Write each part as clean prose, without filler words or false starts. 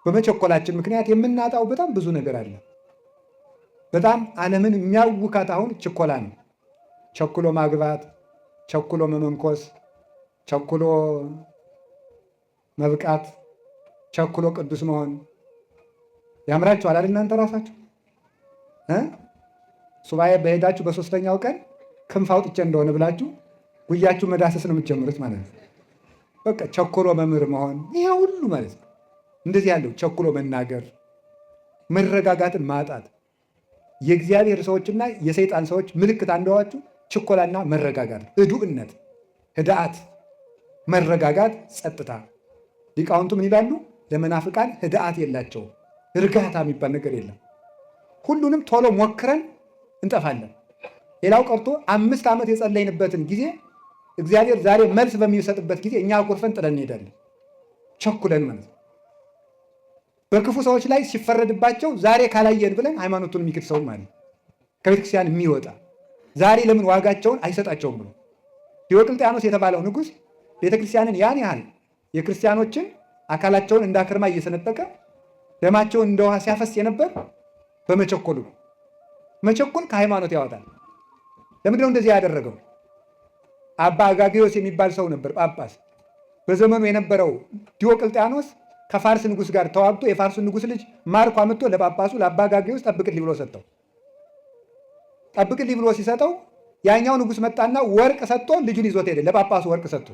በመቸኮላችን ምክንያት የምናጣው በጣም ብዙ ነገር አለ። በጣም ዓለምን የሚያውካት አሁን ችኮላ ነው። ቸኩሎ ማግባት፣ ቸኩሎ መመንኮስ፣ ቸኩሎ መብቃት፣ ቸኩሎ ቅዱስ መሆን ያምራችኋል አይደል? እናንተ ራሳችሁ ሱባኤ በሄዳችሁ በሶስተኛው ቀን ክንፍ አውጥቼ እንደሆነ ብላችሁ ጉያችሁ መዳሰስ ነው የምትጀምሩት ማለት ነው። በቃ ቸኩሎ መምህር መሆን ይሄ ሁሉ ማለት ነው። እንደዚህ ያለው ቸኩሎ መናገር፣ መረጋጋትን ማጣት የእግዚአብሔር ሰዎችና የሰይጣን ሰዎች ምልክት አንደዋችሁ ችኮላና መረጋጋት፣ ህዱእነት፣ ህድአት፣ መረጋጋት፣ ጸጥታ። ሊቃውንቱ ምን ይላሉ? ለመናፍቃን ህድአት የላቸውም። እርጋታ የሚባል ነገር የለም። ሁሉንም ቶሎ ሞክረን እንጠፋለን። ሌላው ቀርቶ 5 ዓመት የጸለይንበትን ጊዜ እግዚአብሔር ዛሬ መልስ በሚሰጥበት ጊዜ እኛ አኩርፈን ጥለን እንሄዳለን። ቸኩለን ማለት ነው። በክፉ ሰዎች ላይ ሲፈረድባቸው ዛሬ ካላየን ብለን ሃይማኖቱን የሚክድ ሰው ማለት ከቤተክርስቲያን የሚወጣ ዛሬ ለምን ዋጋቸውን አይሰጣቸውም ብሎ ዲዮቅልጥያኖስ የተባለው ንጉሥ ቤተክርስቲያንን ያን ያህል የክርስቲያኖችን አካላቸውን እንዳክርማ እየሰነጠቀ ደማቸውን እንደ ውሃ ሲያፈስ የነበር በመቸኮሉ ነው። መቸኮል ከሃይማኖት ያወጣል። ለምንድነው እንደዚህ ያደረገው? አባ አጋጌዎስ የሚባል ሰው ነበር ጳጳስ። በዘመኑ የነበረው ዲዮቅልጥያኖስ ከፋርስ ንጉሥ ጋር ተዋግቶ የፋርሱን ንጉሥ ልጅ ማርኮ አምጥቶ ለጳጳሱ ለአባ አጋጌዎስ ጠብቅልኝ ብሎ ሰጠው። ጠብቅልኝ ብሎ ሲሰጠው ያኛው ንጉሥ መጣና ወርቅ ሰጥቶ ልጁን ይዞት ሄደ። ለጳጳሱ ወርቅ ሰጥቶ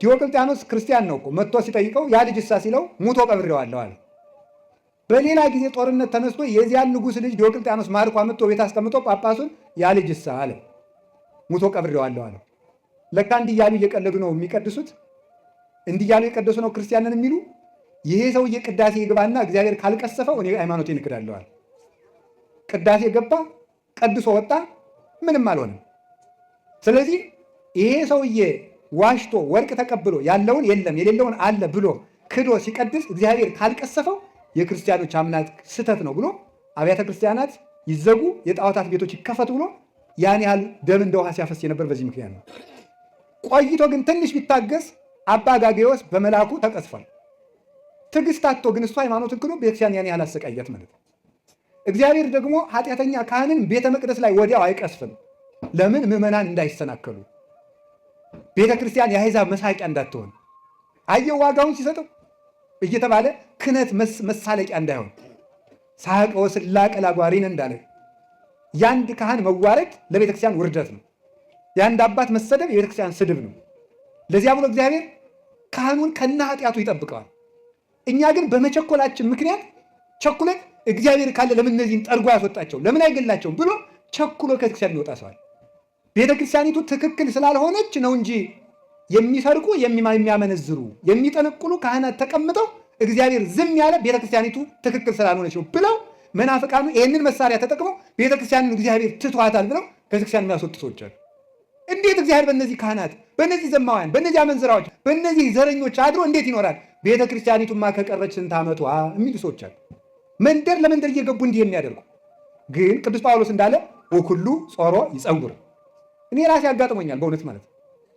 ዲዮቅልጥያኖስ ክርስቲያን ነው እኮ መጥቶ ሲጠይቀው ያ ልጅ እሳ ሲለው ሙቶ ቀብሬዋለሁ አለ። በሌላ ጊዜ ጦርነት ተነስቶ የዚያን ንጉሥ ልጅ ዲዮቅልጥያኖስ ማርኮ አምጥቶ ቤት አስቀምጦ ጳጳሱን ያ ልጅ እሳ አለ ሙቶ ቀብሬዋለሁ አለ። ለካ እንዲህ እያሉ እየቀለዱ ነው የሚቀድሱት። እንዲህ እያሉ የቀደሱ ነው ክርስቲያንን የሚሉ። ይሄ ሰውዬ ቅዳሴ ይግባና እግዚአብሔር ካልቀሰፈው እኔ ሃይማኖቴን እክዳለሁ አለ። ቅዳሴ ገባ፣ ቀድሶ ወጣ፣ ምንም አልሆነም። ስለዚህ ይሄ ሰውዬ ዋሽቶ ወርቅ ተቀብሎ ያለውን የለም የሌለውን አለ ብሎ ክዶ ሲቀድስ እግዚአብሔር ካልቀሰፈው የክርስቲያኖች አምላክ ስተት ነው ብሎ አብያተ ክርስቲያናት ይዘጉ፣ የጣዖታት ቤቶች ይከፈቱ ብሎ ያን ያህል ደም እንደ ውሃ ሲያፈስ የነበር በዚህ ምክንያት ነው። ቆይቶ ግን ትንሽ ቢታገስ አባ አጋጌዎስ በመልአኩ ተቀስፏል። ትዕግስት አጥቶ ግን እሱ ሃይማኖትን ክዶ ቤተክርስቲያን ያን ያህል አሰቃያት ማለት ነው። እግዚአብሔር ደግሞ ኃጢአተኛ ካህንን ቤተ መቅደስ ላይ ወዲያው አይቀስፍም። ለምን? ምዕመናን እንዳይሰናከሉ፣ ቤተ ክርስቲያን የአሕዛብ መሳቂያ እንዳትሆን፣ አየው ዋጋውን ሲሰጠው እየተባለ ክህነት መሳለቂያ እንዳይሆን፣ ሳቀ ወስላቀ ላጓሪነ እንዳለ የአንድ ካህን መዋረድ ለቤተክርስቲያን ውርደት ነው። የአንድ አባት መሰደብ የቤተክርስቲያን ስድብ ነው። ለዚያ ብሎ እግዚአብሔር ካህኑን ከነ ኃጢአቱ ይጠብቀዋል። እኛ ግን በመቸኮላችን ምክንያት ቸኩለን እግዚአብሔር ካለ ለምን እነዚህን ጠርጎ ያስወጣቸው ለምን አይገላቸውም ብሎ ቸኩሎ ከቤተክርስቲያን ይወጣ ሰዋል። ቤተክርስቲያኒቱ ትክክል ስላልሆነች ነው እንጂ የሚሰርቁ የሚያመነዝሩ የሚጠነቁሉ ካህናት ተቀምጠው እግዚአብሔር ዝም ያለ ቤተክርስቲያኒቱ ትክክል ስላልሆነች ነው ብለው መናፍቃኑ ይህንን መሳሪያ ተጠቅመው ቤተክርስቲያንን እግዚአብሔር ትቷታል ብለው ከቤተክርስቲያን የሚያስወጡ ሰዎች አሉ። እንዴት እግዚአብሔር በእነዚህ ካህናት፣ በእነዚህ ዘማውያን፣ በእነዚህ አመንዝራዎች፣ በእነዚህ ዘረኞች አድሮ እንዴት ይኖራል? ቤተክርስቲያኒቱማ ከቀረች ስንት ዓመቷ የሚሉ ሰዎች አሉ። መንደር ለመንደር እየገቡ እንዲህ የሚያደርጉ ግን ቅዱስ ጳውሎስ እንዳለ ወኩሉ ጾሮ ይጸውር። እኔ ራሴ አጋጥሞኛል በእውነት ማለት ነው።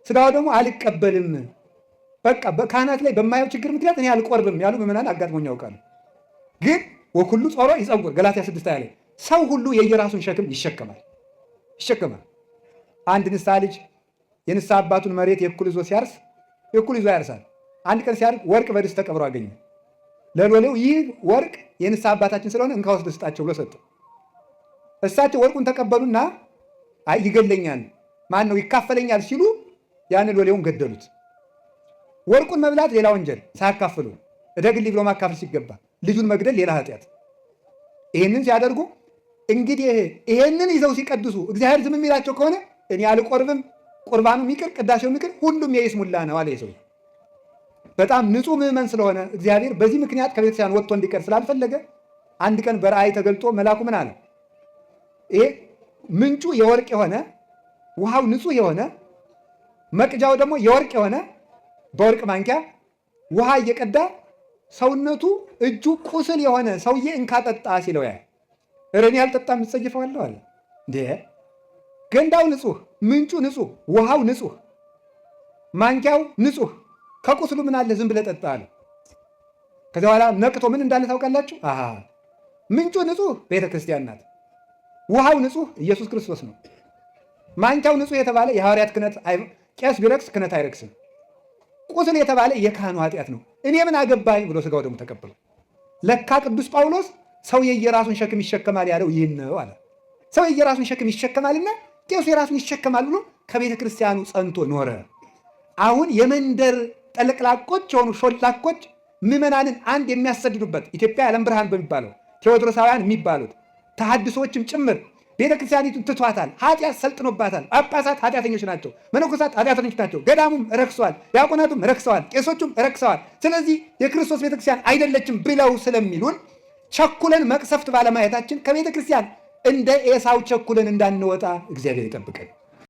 ስጋው ደግሞ አልቀበልም በቃ በካህናት ላይ በማየው ችግር ምክንያት እኔ አልቆርብም ያሉ ምዕመናን አጋጥሞኝ ያውቃሉ። ግን ወኩሉ ጾሮ ይጸውር ገላትያ 6 ላይ ሰው ሁሉ የየራሱን ሸክም ይሸከማል። አንድ ንስሐ ልጅ የንስሐ አባቱን መሬት የእኩል ይዞ ሲያርስ የእኩል ይዞ ያርሳል። አንድ ቀን ሲያርግ ወርቅ በድስት ተቀብሮ አገኘ። ለሎሌው ይህ ወርቅ የንስሐ አባታችን ስለሆነ እንካ ወስደህ ስጣቸው ብሎ ሰጠው። እሳቸው ወርቁን ተቀበሉና አይ ይገለኛል፣ ማን ነው ይካፈለኛል ሲሉ ያንን ሎሌውን ገደሉት። ወርቁን መብላት ሌላ ወንጀል ሳያካፍሉ እደግልኝ ብሎ ማካፈል ሲገባ ልጁን መግደል ሌላ ኃጢአት። ይህንን ሲያደርጉ እንግዲህ ይሄንን ይዘው ሲቀድሱ እግዚአብሔር ዝም የሚላቸው ከሆነ እኔ አልቆርብም፣ ቁርባኑ ሚቅር ቅዳሴው ሚቅር ሁሉም የይስሙላ ነው አለ ሰው። በጣም ንጹህ ምዕመን ስለሆነ እግዚአብሔር በዚህ ምክንያት ከቤተክርስቲያን ወጥቶ እንዲቀር ስላልፈለገ አንድ ቀን በራእይ ተገልጦ መልአኩ ምን አለ? ይሄ ምንጩ የወርቅ የሆነ ውሃው ንጹህ የሆነ መቅጃው ደግሞ የወርቅ የሆነ በወርቅ ማንኪያ ውሃ እየቀዳ ሰውነቱ እጁ ቁስል የሆነ ሰውዬ እንካጠጣ ሲለው ያ እኔ አልጠጣም እጸይፈዋለሁ አለ። እንዴ ገንዳው ንጹህ፣ ምንጩ ንጹህ፣ ውሃው ንጹህ፣ ማንኪያው ንጹህ፣ ከቁስሉ ምን አለ ዝም ብለህ ጠጣ አለ። ከዚያ በኋላ ነቅቶ ምን እንዳለ ታውቃላችሁ? ምንጩ ንጹሕ ቤተ ክርስቲያን ናት። ውሃው ንጹሕ ኢየሱስ ክርስቶስ ነው። ማንቻው ንጹሕ የተባለ የሐዋርያት ክህነት፣ ቄስ ቢረክስ ክህነት አይረክስም። ቁስል የተባለ የካህኑ ኃጢአት ነው። እኔ ምን አገባኝ ብሎ ሥጋው ደግሞ ተቀብሎ ለካ ቅዱስ ጳውሎስ ሰው የየራሱን ሸክም ይሸከማል ያለው ይህን ነው አለ። ሰው የየራሱን ሸክም ይሸከማልና ቄሱ የራሱን ይሸከማል ብሎ ከቤተ ክርስቲያኑ ጸንቶ ኖረ። አሁን የመንደር ጠለቅላቆች የሆኑ ሾላኮች ምዕመናንን አንድ የሚያሰድዱበት ኢትዮጵያ የዓለም ብርሃን በሚባለው ቴዎድሮሳውያን የሚባሉት ተሐድሶችም ጭምር ቤተ ክርስቲያኒቱን ትቷታል። ኃጢአት ሰልጥኖባታል። ጳጳሳት ኃጢአተኞች ናቸው። መነኮሳት ኃጢአተኞች ናቸው። ገዳሙም ረክሰዋል። ዲያቆናቱም ረክሰዋል። ቄሶቹም ረክሰዋል። ስለዚህ የክርስቶስ ቤተ ክርስቲያን አይደለችም ብለው ስለሚሉን ቸኩለን መቅሰፍት ባለማየታችን ከቤተ ክርስቲያን እንደ ኤሳው ቸኩለን እንዳንወጣ እግዚአብሔር ይጠብቀን።